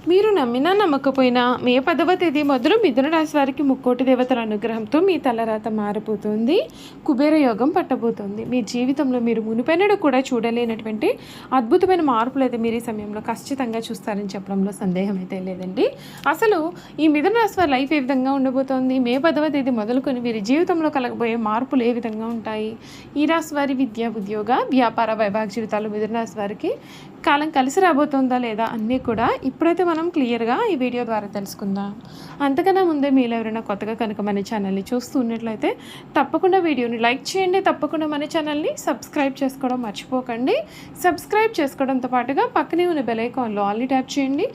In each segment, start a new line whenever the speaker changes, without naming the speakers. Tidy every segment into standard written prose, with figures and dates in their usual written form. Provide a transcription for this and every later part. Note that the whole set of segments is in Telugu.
మీరు నమ్మినా నమ్మకపోయినా మే 10వ తేదీ మొదలు మిథున రాశి వారికి ముక్కోటి దేవతల అనుగ్రహంతో మీ తలరాత మారిపోతుంది. కుబేర యోగం పట్టబోతుంది. మీ జీవితంలో మీరు మునిపెన్నడూ కూడా చూడలేనటువంటి అద్భుతమైన మార్పులు అయితే మీరు ఈ సమయంలో ఖచ్చితంగా చూస్తారని చెప్పడంలో సందేహం అయితే లేదండి. అసలు ఈ మిథున రాశి వారి లైఫ్ ఏ విధంగా ఉండబోతోంది, మే 10వ తేదీ మొదలుకొని వీరి జీవితంలో కలగబోయే మార్పులు ఏ విధంగా ఉంటాయి, ఈ రాశి వారి విద్య, ఉద్యోగ, వ్యాపార, వైవాహిక జీవితాలు మిథున రాశి వారికి కాలం కలిసి రాబోతుందా లేదా అన్నీ కూడా ఇప్పుడైతే మనం క్లియర్గా ఈ వీడియో ద్వారా తెలుసుకుందాం. అంతకన్నా ముందే మీరు ఎవరైనా కొత్తగా కనుక మన ఛానల్ని చూస్తూ ఉన్నట్లయితే తప్పకుండా వీడియోని లైక్ చేయండి. తప్పకుండా మన ఛానల్ని సబ్స్క్రైబ్ చేసుకోవడం మర్చిపోకండి. సబ్స్క్రైబ్ చేసుకోవడంతో పాటుగా పక్కనే ఉన్న బెల్ ఐకాన్లో ఆల్ని ట్యాప్ చేయండి.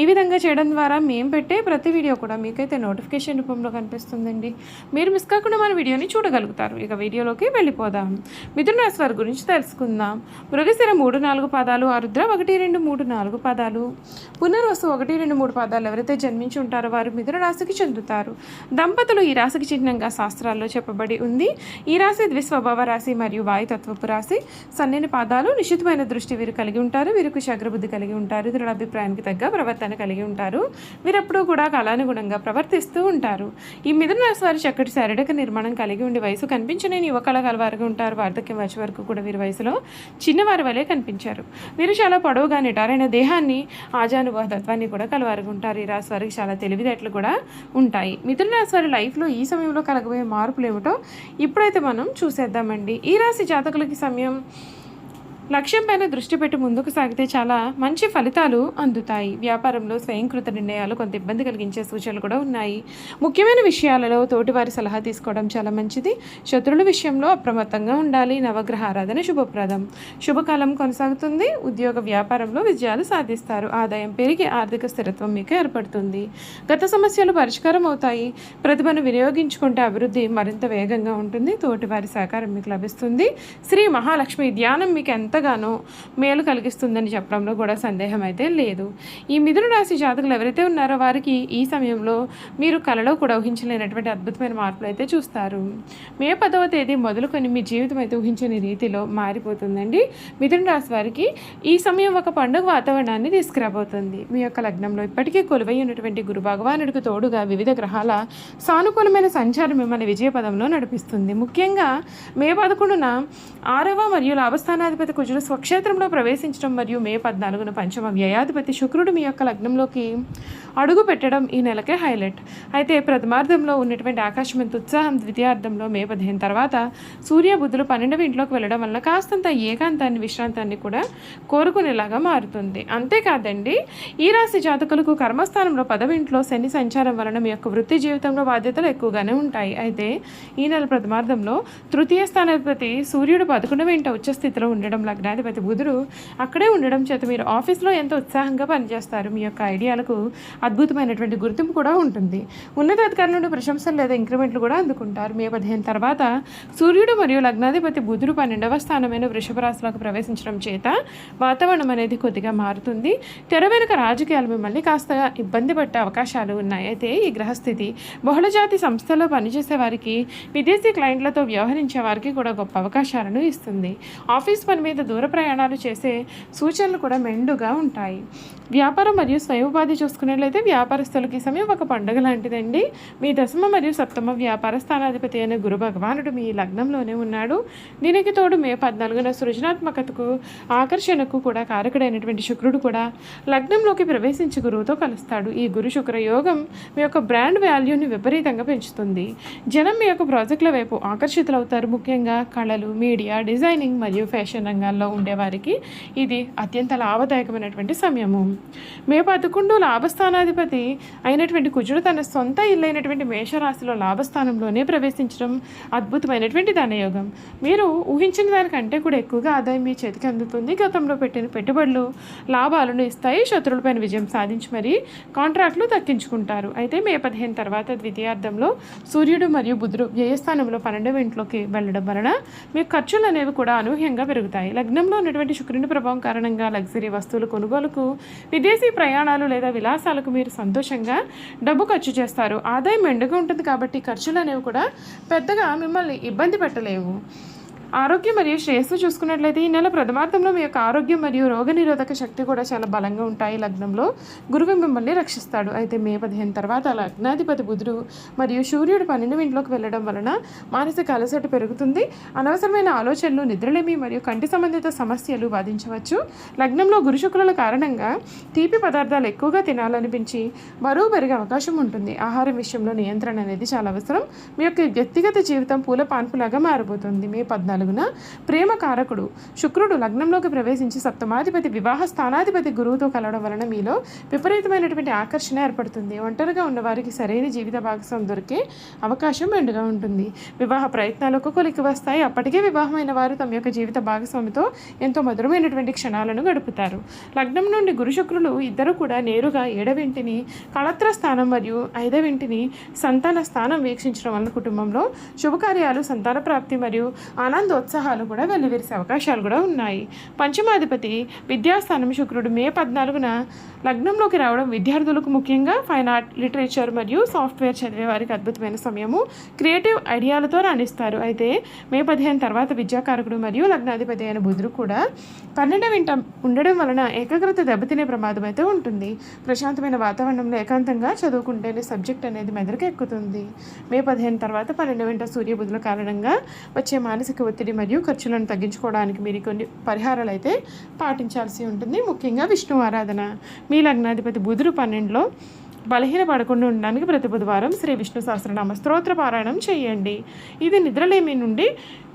ఈ విధంగా చేయడం ద్వారా మేము పెట్టే ప్రతి వీడియో కూడా మీకైతే నోటిఫికేషన్ రూపంలో కనిపిస్తుందండి. మీరు మిస్ కాకుండా మన వీడియోని చూడగలుగుతారు. ఇక వీడియోలోకి వెళ్ళిపోదాం. మిథున రాశి వారి గురించి తెలుసుకుందాం. మృగశిర 3-4 పాదాలు, ఆరుద్ర 1-2-3-4 పాదాలు, పునర్వసు 1-2-3 పాదాలు ఎవరైతే జన్మించి ఉంటారో వారు మిథున రాశికి చెందుతారు. దంపతులు ఈ రాశికి చిహ్నంగా శాస్త్రాల్లో చెప్పబడి ఉంది. ఈ రాశి ద్విస్వభావ రాశి మరియు వాయుతత్వపు రాశి. సన్నని పాదాలు, నిశ్చితమైన దృష్టి వీరు కలిగి ఉంటారు. వీరికి శగ్రబుద్ధి కలిగి ఉంటారు. దృఢ అభిప్రాయానికి తగ్గ ప్రవర్తన కలిగి ఉంటారు. వీరెప్పుడూ కూడా కాలానుగుణంగా ప్రవర్తిస్తూ ఉంటారు. ఈ మిథున రాశి వారు చక్కటి శారీరక నిర్మాణం కలిగి ఉండి వయసు కనిపించలేని యువకళ గలవారుగా ఉంటారు. వార్ధక్యం వచ్చే వరకు కూడా వీరి వయసులో చిన్నవారి వలె కనిపించారు. వీరు చాలా పొడవుగా నిటారైన దేహాన్ని, ఆజానుభవతత్వాన్ని కూడా కలవారుగా ఉంటారు. ఈ రాశి వారికి చాలా తెలివితేటలు కూడా ఉంటాయి. మిథున రాశి వారి లైఫ్లో ఈ సమయంలో కలగబోయే మార్పులు ఏమిటో ఇప్పుడైతే మనం చూసేద్దామండి. ఈ రాశి జాతకులకి సమయం లక్ష్యం పైన దృష్టి పెట్టి ముందుకు సాగితే చాలా మంచి ఫలితాలు అందుతాయి. వ్యాపారంలో స్వయంకృత నిర్ణయాలు కొంత ఇబ్బంది కలిగించే సూచనలు కూడా ఉన్నాయి. ముఖ్యమైన విషయాలలో తోటివారి సలహా తీసుకోవడం చాలా మంచిది. శత్రువుల విషయంలో అప్రమత్తంగా ఉండాలి. నవగ్రహ ఆరాధన శుభప్రదం. శుభకాలం కొనసాగుతుంది. ఉద్యోగ వ్యాపారంలో విజయాలు సాధిస్తారు. ఆదాయం పెరిగి ఆర్థిక స్థిరత్వం మీకు ఏర్పడుతుంది. గత సమస్యలు పరిష్కారం అవుతాయి. ప్రతిభను వినియోగించుకుంటే అభివృద్ధి మరింత వేగంగా ఉంటుంది. తోటివారి సహకారం మీకు లభిస్తుంది. శ్రీ మహాలక్ష్మి ధ్యానం మీకు ఎంతగానో మేలు కలిగిస్తుందని చెప్పడంలో కూడా సందేహం అయితే లేదు. ఈ మిథున రాశి జాతకులు ఎవరైతే ఉన్నారో వారికి ఈ సమయంలో మీరు కలలో కూడా ఊహించలేనటువంటి అద్భుతమైన మార్పులు అయితే చూస్తారు. మే 10వ తేదీ మొదలుకొని మీ జీవితం అయితే ఊహించని రీతిలో మారిపోతుందండి. మిథున రాశి వారికి ఈ సమయం ఒక పండుగ వాతావరణాన్ని తీసుకురాబోతుంది. మీ యొక్క లగ్నంలో ఇప్పటికే కొలువై ఉన్నటువంటి గురు భగవానుడికి తోడుగా వివిధ గ్రహాల సానుకూలమైన సంచారం మిమ్మల్ని విజయపదంలో నడిపిస్తుంది. ముఖ్యంగా మే 11న 6వ మరియు లాభస్థానాధిపతి కుజుడు స్వక్షేత్రంలో ప్రవేశించడం మరియు మే 14న పంచమ వ్యయాధిపతి శుక్రుడు మీ యొక్క లగ్నంలోకి అడుగు పెట్టడం ఈ నెలకే హైలైట్. అయితే ప్రథమార్థంలో ఉన్నటువంటి ఆకాశమంత ఉత్సాహం ద్వితీయార్థంలో మే 15 తర్వాత సూర్య బుధులు 12వ ఇంట్లోకి వెళ్ళడం వల్ల కాస్తంత ఏకాంతాన్ని, విశ్రాంతాన్ని కూడా కోరుకునేలాగా మారుతుంది. అంతేకాదండి, ఈ రాశి జాతకులకు కర్మస్థానంలో 10వ ఇంట్లో శని సంచారం వలన మీ యొక్క వృత్తి జీవితంలో బాధ్యతలు ఎక్కువగానే ఉంటాయి. అయితే ఈ నెల ప్రథమార్థంలో తృతీయ స్థానాధిపతి సూర్యుడు 11వ ఇంట ఉచ్చస్థితిలో ఉండడం, లగ్నాధిపతి బుధుడు అక్కడే ఉండడం చేత మీరు ఆఫీస్లో ఎంతో ఉత్సాహంగా పనిచేస్తారు. మీ యొక్క ఐడియాలకు అద్భుతమైనటువంటి గుర్తింపు కూడా ఉంటుంది. ఉన్నతాధికారుల నుండి ప్రశంసలు లేదా ఇంక్రిమెంట్లు కూడా అందుకుంటారు. మే 15 తర్వాత సూర్యుడు మరియు లగ్నాధిపతి బుధుడు 12వ స్థానమైన వృషభ రాశిలోకి ప్రవేశించడం చేత వాతావరణం అనేది కొద్దిగా మారుతుంది. తెర వెనుక రాజకీయాలు మిమ్మల్ని కాస్త ఇబ్బంది పట్టే అవకాశాలు ఉన్నాయి. అయితే ఈ గ్రహస్థితి బహుళజాతి సంస్థలో పనిచేసే వారికి, విదేశీ క్లయింట్లతో వ్యవహరించే వారికి కూడా గొప్ప అవకాశాలను ఇస్తుంది. ఆఫీస్ పని మీద దూర ప్రయాణాలు చేసే సూచనలు కూడా మెండుగా ఉంటాయి. వ్యాపారం మరియు స్వయం ఉపాధి చూసుకున్నట్లయితే వ్యాపారస్తులకి సమయం ఒక పండుగ లాంటిదండి. మీ దశమ మరియు సప్తమ వ్యాపార స్థానాధిపతి అయిన గురు భగవానుడు మీ లగ్నంలోనే ఉన్నాడు. దీనికి తోడు మే 14న సృజనాత్మకతకు, ఆకర్షణకు కూడా కారకుడైనటువంటి శుక్రుడు కూడా లగ్నంలోకి ప్రవేశించి గురువుతో కలుస్తాడు. ఈ గురు శుక్ర యోగం మీ యొక్క బ్రాండ్ వాల్యూని విపరీతంగా పెంచుతుంది. జనం మీ యొక్క ప్రాజెక్టుల వైపు ఆకర్షితులవుతారు. ముఖ్యంగా కళలు, మీడియా, డిజైనింగ్ మరియు ఫ్యాషన్ రంగాల్లో ఉండేవారికి ఇది అత్యంత లాభదాయకమైనటువంటి సమయము. మే 11 లాభస్థానాధిపతి అయినటువంటి కుజుడు తన సొంత ఇల్లైనటువంటి మేషరాశిలో లాభస్థానంలోనే ప్రవేశించడం అద్భుతమైనటువంటి ధనయోగం. మీరు ఊహించిన దానికంటే కూడా ఎక్కువగా ఆదాయం మీ చేతికి అందుతుంది. గతంలో పెట్టిన పెట్టుబడులు లాభాలను ఇస్తాయి. శత్రువులపైన విజయం సాధించి మరీ కాంట్రాక్టులు దక్కించుకుంటారు. అయితే మే 15 తర్వాత ద్వితీయార్థంలో సూర్యుడు మరియు బుధుడు వ్యయస్థానంలో 12వ ఇంట్లోకి వెళ్ళడం వలన మీ ఖర్చులు అనేవి కూడా అనూహ్యంగా పెరుగుతాయి. లగ్నంలో ఉన్నటువంటి శుక్రుని ప్రభావం కారణంగా లగ్జరీ వస్తువుల కొనుగోలుకు, విదేశీ ప్రయాణాలు లేదా విలాసాలకు మీరు సంతోషంగా డబ్బు ఖర్చు చేస్తారు. ఆదాయం మెండుగా ఉంటుంది కాబట్టి ఖర్చులు అనేవి కూడా పెద్దగా మిమ్మల్ని ఇబ్బంది పెట్టలేవు. ఆరోగ్యం మరియు శ్రేయస్సు చూసుకున్నట్లయితే ఈ నెల ప్రథమార్థంలో మీ యొక్క ఆరోగ్యం మరియు రోగనిరోధక శక్తి కూడా చాలా బలంగా ఉంటాయి. లగ్నంలో గురువు మిమ్మల్ని రక్షిస్తాడు. అయితే మే 15 తర్వాత లగ్నాధిపతి బుధుడు మరియు సూర్యుడు 12వ ఇంట్లోకి వెళ్ళడం వలన మానసిక అలసట పెరుగుతుంది. అనవసరమైన ఆలోచనలు, నిద్రలేమి మరియు కంటి సంబంధిత సమస్యలు బాధించవచ్చు. లగ్నంలో గురు శుక్రుల కారణంగా తీపి పదార్థాలు ఎక్కువగా తినాలనిపించి బరువు పెరిగే అవకాశం ఉంటుంది. ఆహారం విషయంలో నియంత్రణ అనేది చాలా అవసరం. మీ యొక్క వ్యక్తిగత జీవితం పూల పాన్పులాగా మారిపోతుంది. మే 14న ప్రేమ కారకుడు శుక్రుడు లగ్నంలోకి ప్రవేశించి సప్తమాధిపతి వివాహ స్థానాధిపతి గురువుతో కలవడం వలన మీలో విపరీతమైనటువంటి ఆకర్షణ ఏర్పడుతుంది. ఒంటరిగా ఉన్న వారికి సరైన జీవిత భాగస్వామి దొరికే అవకాశం మెండుగా ఉంటుంది. వివాహ ప్రయత్నాలకు కొలికి వస్తాయి. అప్పటికే వివాహమైన వారు తమ యొక్క జీవిత భాగస్వామితో ఎంతో మధురమైనటువంటి క్షణాలను గడుపుతారు. లగ్నం నుండి గురు శుక్రులు ఇద్దరు కూడా నేరుగా 7వ ఇంటిని కళత్ర స్థానం మరియు 5వ ఇంటిని సంతాన స్థానం వీక్షించడం వలన కుటుంబంలో శుభకార్యాలు, సంతాన ప్రాప్తి మరియు ఆనందోత్సాహాలు కూడా వెల్లివిరిసే అవకాశాలు కూడా ఉన్నాయి. పంచమాధిపతి విద్యాస్థానం శుక్రుడు మే 14న లగ్నంలోకి రావడం విద్యార్థులకు ముఖ్యంగా ఫైన్ ఆర్ట్, లిటరేచర్ మరియు సాఫ్ట్వేర్ చదివే వారికి అద్భుతమైన సమయము. క్రియేటివ్ ఐడియాలతో రాణిస్తారు. అయితే మే 15 తర్వాత విద్యాకారకుడు మరియు లగ్నాధిపతి అయిన బుధుడు కూడా 12వ ఇంట ఉండడం వలన ఏకాగ్రత దెబ్బతినే ప్రమాదం అయితే ఉంటుంది. ప్రశాంతమైన వాతావరణంలో ఏకాంతంగా చదువుకుంటేనే సబ్జెక్ట్ అనేది మెదడుకు ఎక్కుతుంది. మే 15 తర్వాత 12వ ఇంట సూర్య బుధుల కారణంగా వచ్చే మానసిక ఒత్తిడి మరియు ఖర్చులను తగ్గించుకోవడానికి మీరు కొన్ని పరిహారాలు అయితే పాటించాల్సి ఉంటుంది. ముఖ్యంగా విష్ణు ఆరాధన. మీ లగ్నాధిపతి బుధుడు 12లో బలహీన పడకుండా ఉండడానికి ప్రతి బుధవారం శ్రీ విష్ణు సహస్రనామ స్తోత్ర పారాయణం చేయండి. ఇది నిద్రలేమి నుండి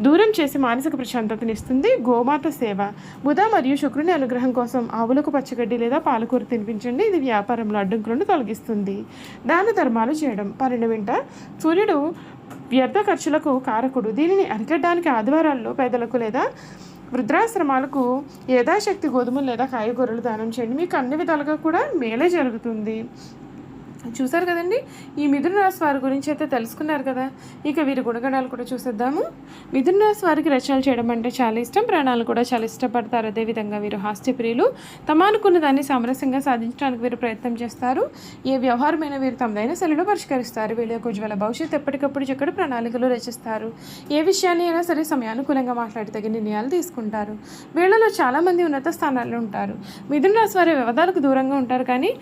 దూరం చేసి మానసిక ప్రశాంతతనిస్తుంది. గోమాత సేవ. బుధ మరియు శుక్రుని అనుగ్రహం కోసం ఆవులకు పచ్చగడ్డి లేదా పాలకూర తినిపించండి. ఇది వ్యాపారంలో అడ్డంకులను తొలగిస్తుంది. దాన ధర్మాలు చేయడం. 12వ సూర్యుడు వ్యర్థ ఖర్చులకు కారకుడు. దీనిని అరికట్టడానికి ఆదివారాల్లో పేదలకు లేదా వృద్ధాశ్రమాలకు యథాశక్తి గోధుమలు లేదా కాయగూరలు దానం చేయండి. మీకు అన్ని విధాలుగా కూడా మేలే జరుగుతుంది. చూసారు కదండి, ఈ మిథున రాశి వారి గురించి అయితే తెలుసుకున్నారు కదా. ఇక వీరి గుణగణాలు కూడా చూసేద్దాము. మిథున రాశి వారికి రచనలు చేయడం అంటే చాలా ఇష్టం. ప్రాణాలు కూడా చాలా ఇష్టపడతారు. అదేవిధంగా వీరు హాస్యప్రియులు. తమ అనుకున్న దాన్ని సామరస్యంగా సాధించడానికి వీరు ప్రయత్నం చేస్తారు. ఏ వ్యవహారమైనా వీరు తమదైన శైలిలో పరిష్కరిస్తారు. వీళ్ళ యొక్క ఉజ్వల భవిష్యత్తు ఎప్పటికప్పుడు చక్కటి ప్రణాళికలు రచిస్తారు. ఏ విషయాన్ని అయినా సరే సమయానుకూలంగా మాట్లాడి తగిన నిర్ణయాలు తీసుకుంటారు. వీళ్ళలో చాలామంది ఉన్నత స్థానాల్లో ఉంటారు. మిథున రాశి వారి వివాదాలకు దూరంగా ఉంటారు, కానీ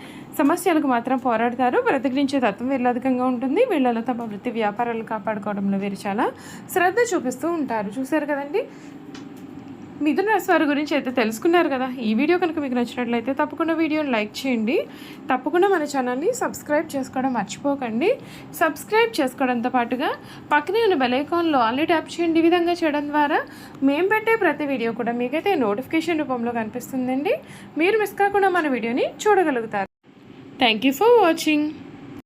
సమస్యలకు మాత్రం పోరాడతారు. ప్రతిఘటించే తత్వం వీళ్ళు అధికంగా ఉంటుంది. వీళ్ళలో తమ వృత్తి వ్యాపారాలు కాపాడుకోవడంలో వీరు చాలా శ్రద్ధ చూపిస్తూ ఉంటారు. చూశారు కదండి, మిథున రాశి వారి గురించి అయితే తెలుసుకున్నారు కదా. ఈ వీడియో కనుక మీకు నచ్చినట్లయితే తప్పకుండా వీడియోని లైక్ చేయండి. తప్పకుండా మన ఛానల్ని సబ్స్క్రైబ్ చేసుకోవడం మర్చిపోకండి. సబ్స్క్రైబ్ చేసుకోవడంతో పాటుగా పక్కనే ఉన్న బెల్ ఐకాన్లో ఆల్రెడీ ట్యాప్ చేయండి. ఈ విధంగా చేయడం ద్వారా మేము పెట్టే ప్రతి వీడియో కూడా మీకైతే నోటిఫికేషన్ రూపంలో కనిపిస్తుందండి. మీరు మిస్ కాకుండా మన వీడియోని చూడగలుగుతారు. Thank you for watching.